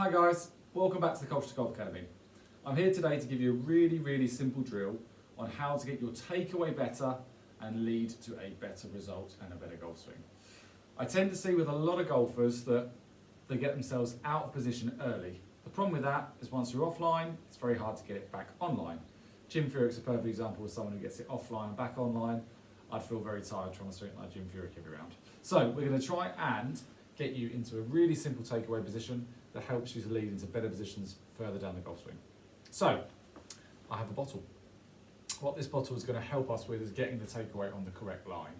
Hi guys, welcome back to the Colchester Golf Academy. I'm here today to give you a really simple drill on how to get your takeaway better and lead to a better result and a better golf swing. I tend to see with a lot of golfers that they get themselves out of position early. The problem with that is once you're offline, it's very hard to get it back online. Jim Furyk's a perfect example of someone who gets it offline and back online. I'd feel very tired trying to swing it like Jim Furyk every round. So we're going to try and get you into a really simple takeaway position that helps you to lead into better positions further down the golf swing. So, I have a bottle. What this bottle is going to help us with is getting the takeaway on the correct line.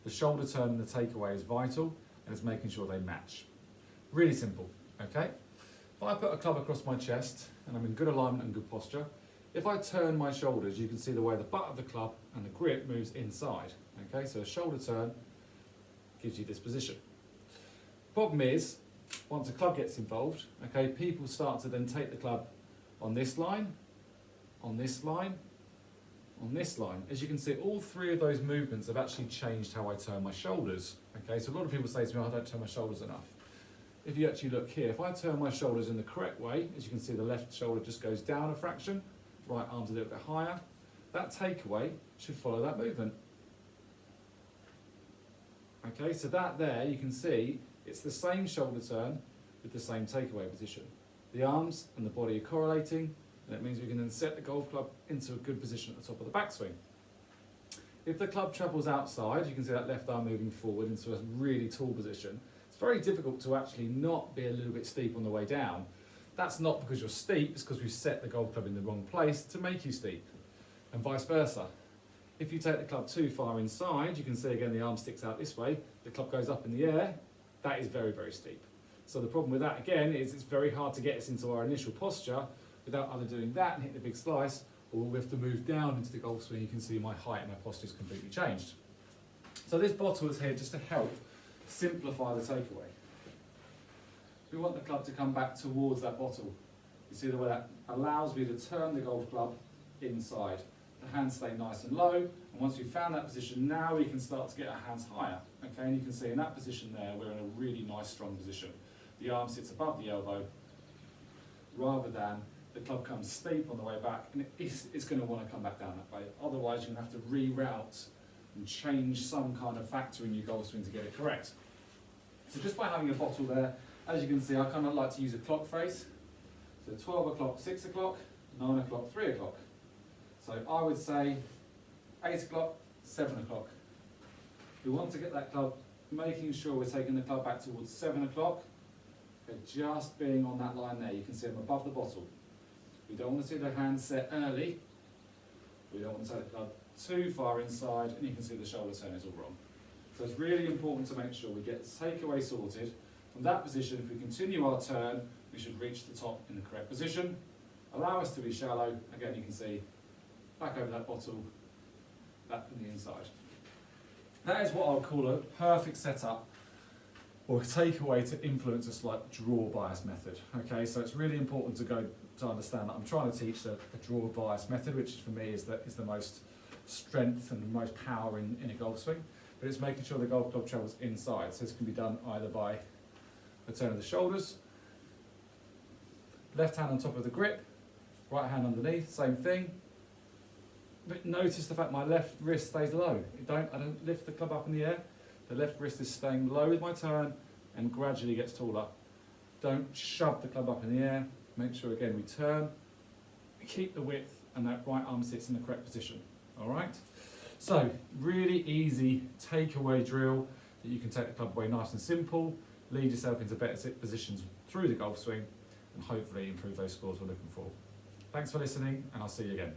The shoulder turn and the takeaway is vital, and it's making sure they match. Really simple, okay? If I put a club across my chest, and I'm in good alignment and good posture, if I turn my shoulders, you can see the way the butt of the club and the grip moves inside, okay? So a shoulder turn gives you this position. Problem is, once a club gets involved, okay, people start to then take the club on this line, on this line, on this line. As you can see, all three of those movements have actually changed how I turn my shoulders. Okay, so a lot of people say to me, I don't turn my shoulders enough. If you actually look here, if I turn my shoulders in the correct way, as you can see, the left shoulder just goes down a fraction, right arm's a little bit higher, that takeaway should follow that movement. Okay, so that there, you can see, it's the same shoulder turn with the same takeaway position. The arms and the body are correlating, and it means we can then set the golf club into a good position at the top of the backswing. If the club travels outside, you can see that left arm moving forward into a really tall position. It's very difficult to actually not be a little bit steep on the way down. That's not because you're steep, it's because we've set the golf club in the wrong place to make you steep, and vice versa. If you take the club too far inside, you can see again the arm sticks out this way, the club goes up in the air, that is very steep. So the problem with that again is it's very hard to get us into our initial posture without either doing that and hitting the big slice, or we have to move down into the golf swing. You can see my height and my posture is completely changed. So this bottle is here just to help simplify the takeaway. We want the club to come back towards that bottle. You see the way that allows me to turn the golf club inside. The hands stay nice and low, and once we've found that position, now we can start to get our hands higher. Okay, and you can see in that position there, we're in a really nice, strong position. The arm sits above the elbow, rather than the club comes steep on the way back, and it's going to want to come back down that way. Otherwise, you're going to have to reroute and change some kind of factor in your golf swing to get it correct. So just by having a bottle there, as you can see, I kind of like to use a clock face. So 12 o'clock, 6 o'clock, 9 o'clock, 3 o'clock. So I would say 8 o'clock, 7 o'clock. We want to get that club, making sure we're taking the club back towards 7 o'clock. Just being on that line there, you can see them above the bottle. We don't want to see the hands set early. We don't want to take the club too far inside, and you can see the shoulder turn is all wrong. So it's really important to make sure we get the takeaway sorted. From that position, if we continue our turn, we should reach the top in the correct position. Allow us to be shallow. Again, you can see back over that bottle, that from the inside. That is what I'll call a perfect setup or a takeaway to influence a slight draw bias method. Okay, so it's really important to understand that I'm trying to teach the draw bias method, which for me is the most strength and the most power in a golf swing. But it's making sure the golf club travels inside. So this can be done either by the turn of the shoulders, left hand on top of the grip, right hand underneath, same thing. But notice the fact my left wrist stays low. I don't lift the club up in the air. The left wrist is staying low with my turn and gradually gets taller. Don't shove the club up in the air. Make sure again we turn, keep the width, and that right arm sits in the correct position. All right? So really easy takeaway drill that you can take the club away nice and simple, lead yourself into better positions through the golf swing, and hopefully improve those scores we're looking for. Thanks for listening, and I'll see you again.